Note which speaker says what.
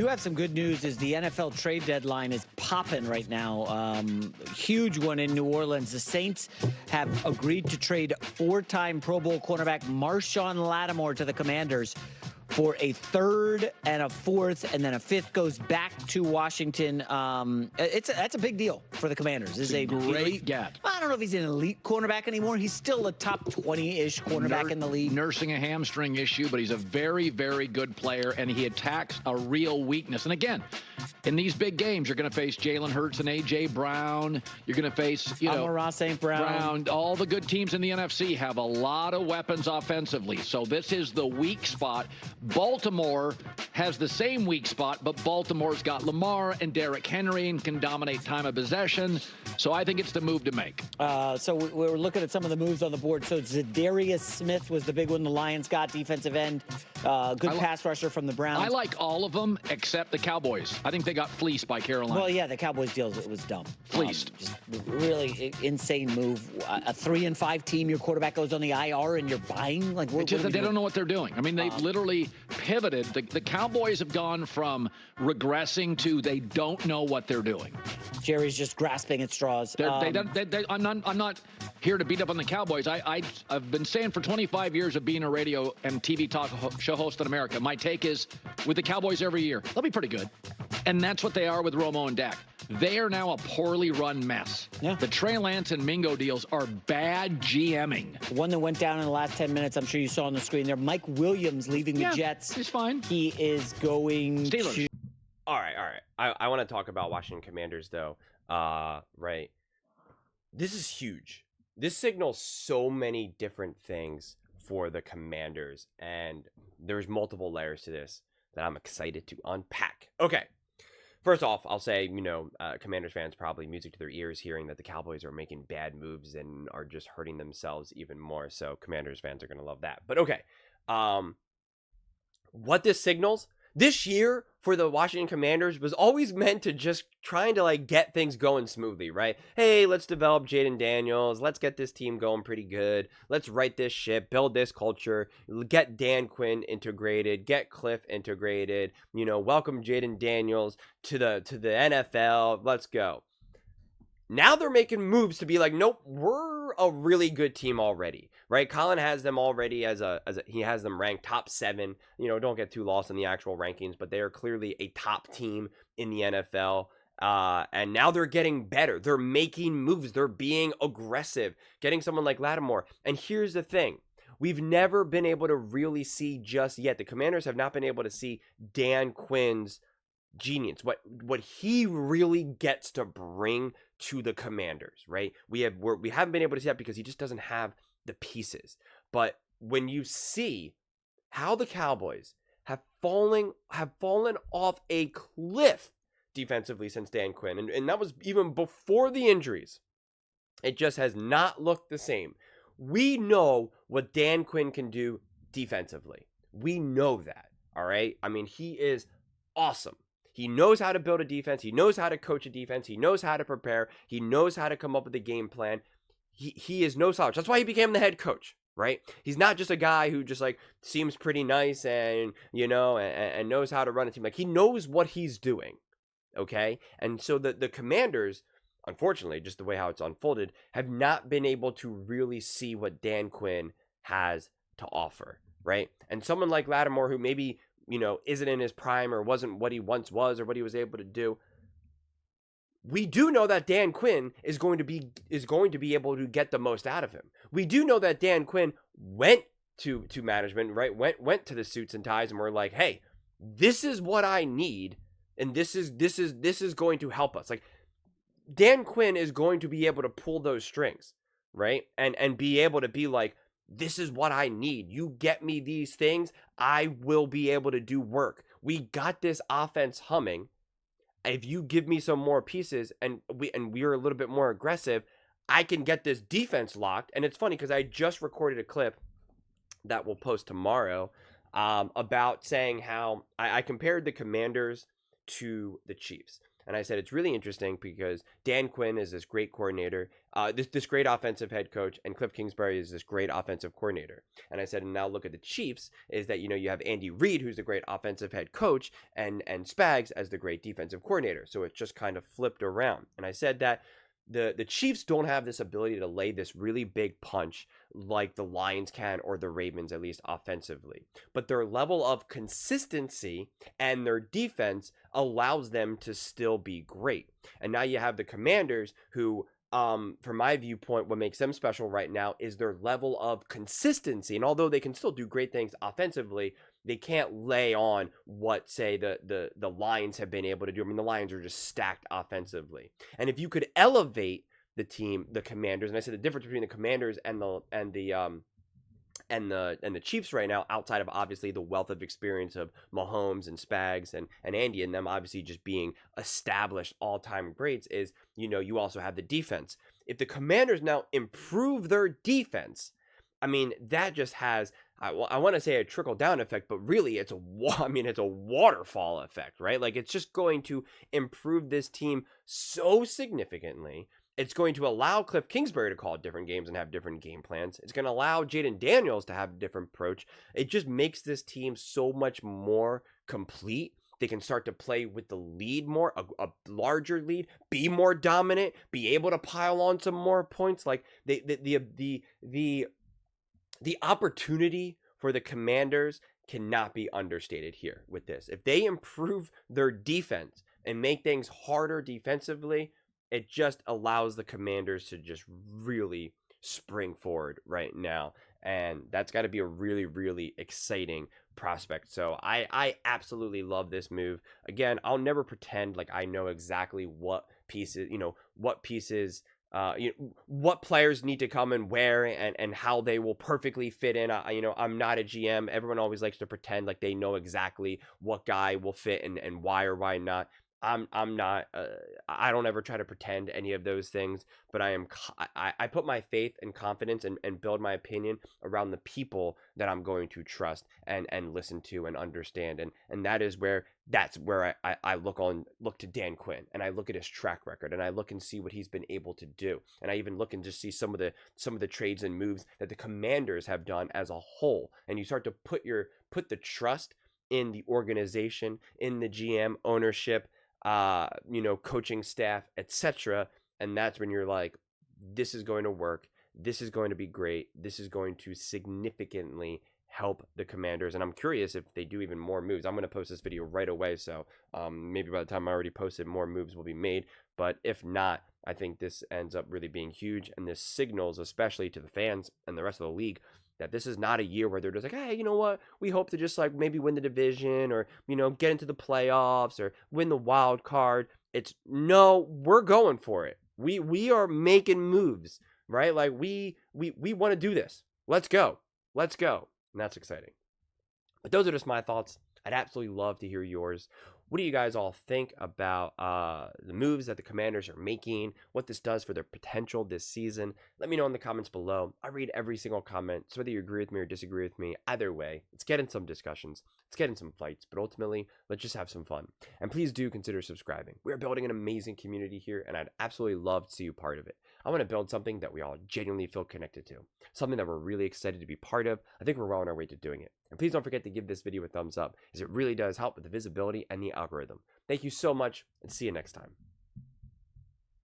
Speaker 1: You have some good news is the NFL trade deadline is popping right now. Huge one in New Orleans. The Saints have agreed to trade four-time Pro Bowl cornerback Marshawn Lattimore to the Commanders for a third and a fourth, and then a fifth goes back to Washington. That's a big deal for the Commanders.
Speaker 2: It's a great get.
Speaker 1: I don't know if he's an elite cornerback anymore. He's still a top 20-ish cornerback in the league.
Speaker 2: Nursing a hamstring issue, but he's a very, very good player, and he attacks a real weakness. And again, in these big games, you're going to face Jalen Hurts and A.J. Brown. You're going to face,
Speaker 1: Amon-Ra St. Brown.
Speaker 2: All the good teams in the NFC have a lot of weapons offensively. So this is the weak spot. Baltimore has the same weak spot, but Baltimore's got Lamar and Derrick Henry and can dominate time of possession. So I think it's the move to make.
Speaker 1: So we're looking at some of the moves on the board. So Zadarius Smith was the big one the Lions got, defensive end. Good pass rusher from the Browns.
Speaker 2: I like all of them except the Cowboys. I think they got fleeced by Carolina.
Speaker 1: Well, yeah, the Cowboys deal was dumb.
Speaker 2: Fleeced.
Speaker 1: Just really insane move. A 3-5 team, your quarterback goes on the IR and you're buying? Like,
Speaker 2: they don't know what they're doing. I mean, they've literally pivoted. The Cowboys have gone from regressing to they don't know what they're doing.
Speaker 1: Jerry's just grasping at straws.
Speaker 2: I'm not here to beat up on the Cowboys. I've been saying for 25 years of being a radio and TV talk show host in America, my take is with the Cowboys every year, they'll be pretty good. And that's what they are with Romo and Dak. They are now a poorly run mess.
Speaker 1: Yeah.
Speaker 2: The Trey Lance and Mingo deals are bad GMing.
Speaker 1: One that went down in the last 10 minutes, I'm sure you saw on the screen there. Mike Williams leaving the Jets.
Speaker 2: He's fine.
Speaker 1: He is going
Speaker 2: Steelers.
Speaker 1: to...
Speaker 3: All right. I want to talk about Washington Commanders, though. Right. This is huge. This signals so many different things for the Commanders, and there's multiple layers to this that I'm excited to unpack. Okay. First off, I'll say, Commanders fans probably music to their ears hearing that the Cowboys are making bad moves and are just hurting themselves even more. So Commanders fans are going to love that. But okay. What this signals, this year for the Washington Commanders was always meant to just trying to get things going smoothly, right? Hey, let's develop Jaden Daniels. Let's get this team going pretty good. Let's right this ship, build this culture, get Dan Quinn integrated, get Cliff integrated, welcome Jaden Daniels to the NFL. Let's go. Now they're making moves to be like, nope, we're a really good team already, right? Colin has them already he has them ranked top 7. Don't get too lost in the actual rankings, but they are clearly a top team in the NFL. And now they're getting better. They're making moves. They're being aggressive, getting someone like Lattimore. And here's the thing. We've never been able to really see just yet. The Commanders have not been able to see Dan Quinn's genius, what he really gets to bring to the Commanders, right? We haven't been able to see that because he just doesn't have the pieces. But when you see how the Cowboys have fallen off a cliff defensively since Dan Quinn, and that was even before the injuries, it just has not looked the same. We know what Dan Quinn can do defensively. We know that, all right? I mean, he is awesome. He knows how to build a defense. He knows how to coach a defense. He knows how to prepare. He knows how to come up with a game plan. He is no slouch. That's why he became the head coach, right? He's not just a guy who just seems pretty nice and, and knows how to run a team. He knows what he's doing, okay? And so the Commanders, unfortunately, just the way how it's unfolded, have not been able to really see what Dan Quinn has to offer, right? And someone like Lattimore, who maybe isn't in his prime or wasn't what he once was or what he was able to do. We do know that Dan Quinn is going to be able to get the most out of him. We do know that Dan Quinn went to management, right? Went to the suits and ties and were like, "Hey, this is what I need, and this is going to help us." Dan Quinn is going to be able to pull those strings, right? And be able to be like, this is what I need. You get me these things, I will be able to do work. We got this offense humming. If you give me some more pieces and we're a little bit more aggressive, I can get this defense locked. And it's funny because I just recorded a clip that we'll post tomorrow about saying how I compared the Commanders to the Chiefs. And I said it's really interesting because Dan Quinn is this great coordinator, this great offensive head coach, and Cliff Kingsbury is this great offensive coordinator. And I said, and now look at the Chiefs, is that, you have Andy Reid, who's the great offensive head coach, and Spags as the great defensive coordinator. So it just kind of flipped around. And I said that the Chiefs don't have this ability to lay this really big punch like the Lions can, or the Ravens, at least offensively. But their level of consistency and their defense allows them to still be great. And now you have the Commanders who, from my viewpoint, what makes them special right now is their level of consistency. And although they can still do great things offensively, they can't lay on what, say, the Lions have been able to do. I mean, the Lions are just stacked offensively. And if you could elevate the team, the Commanders, and I said the difference between the Commanders and the Chiefs right now, outside of obviously the wealth of experience of Mahomes and Spags and Andy, and them obviously just being established all-time greats, is, you also have the defense. If the Commanders now improve their defense, I mean, that just has, I want to say a trickle-down effect, but really it's a waterfall effect, right? Like, it's just going to improve this team so significantly. It's going to allow Cliff Kingsbury to call different games and have different game plans. It's going to allow Jaden Daniels to have a different approach. It just makes this team so much more complete. They can start to play with the lead more, a larger lead, be more dominant, be able to pile on some more points. Like, the opportunity for the Commanders cannot be understated here with this. If they improve their defense and make things harder defensively, it just allows the Commanders to just really spring forward right now. And that's got to be a really, really exciting prospect. So I absolutely love this move. Again, I'll never pretend like I know exactly what pieces, what players need to come and where, and how they will perfectly fit in. I'm not a GM. Everyone always likes to pretend like they know exactly what guy will fit and why or why not. I'm not, I don't ever try to pretend any of those things, but I put my faith and confidence and build my opinion around the people that I'm going to trust and listen to and understand. And that's where I look to Dan Quinn, and I look at his track record, and I look and see what he's been able to do. And I even look and just see some of the trades and moves that the Commanders have done as a whole. And you start to put the trust in the organization, in the GM, ownership, coaching staff, etc. And that's when you're like, this is going to work. This is going to be great. This is going to significantly help the Commanders. And I'm curious if they do even more moves. I'm going to post this video right away. So maybe by the time I already posted, more moves will be made. But if not, I think this ends up really being huge. And this signals, especially to the fans and the rest of the league, that this is not a year where they're just like, hey, you know what? We hope to just like maybe win the division, or, get into the playoffs, or win the wild card. It's no, we're going for it. We are making moves, right? Like we want to do this. Let's go. And that's exciting. But those are just my thoughts. I'd absolutely love to hear yours. What do you guys all think about the moves that the Commanders are making, what this does for their potential this season? Let me know in the comments below. I read every single comment, so whether you agree with me or disagree with me, either way, let's get in some discussions, let's get in some fights, but ultimately, let's just have some fun. And please do consider subscribing. We're building an amazing community here, and I'd absolutely love to see you part of it. I want to build something that we all genuinely feel connected to, something that we're really excited to be part of. I think we're well on our way to doing it. And please don't forget to give this video a thumbs up, as it really does help with the visibility and the algorithm. Thank you so much, and see you next time.